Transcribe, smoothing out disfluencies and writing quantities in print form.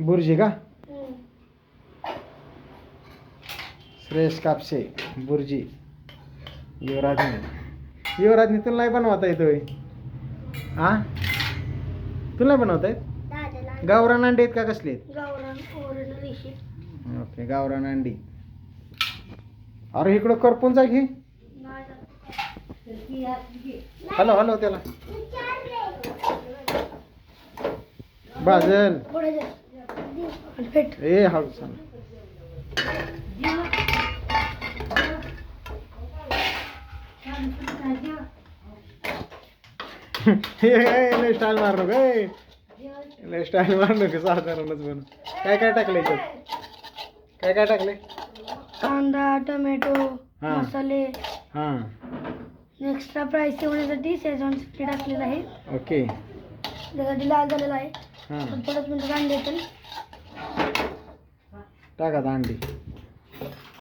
बुर्जी का? श्रेयस कापसे बुर्जी. युवराजने तुला नाही बनवता येतोय? हा, तुला नाही बनवता येत? गावरान अंडी आहेत का कसली आहेत? ओके, गावरान अंडी. अरे इकडं करपून जा घे. हॅलो हॅलो त्याला बाजल ए हळू सांग. स्टाईल मारू नको, स्टाईल मारू नको, साधारणच बनव. काय काय टाकलं याच्यात? काय काय टाकले? कांदा, टोमॅटो, हा. मसाले, हां एक्स्ट्रा प्राईस होण्यासाठी शेजवान चटणी टाकलेलं आहे. ओके. त्यासाठी लाल झालेला आहे. हां थोडंच मिनिटं कांदे येतील. टाका आता अंडी.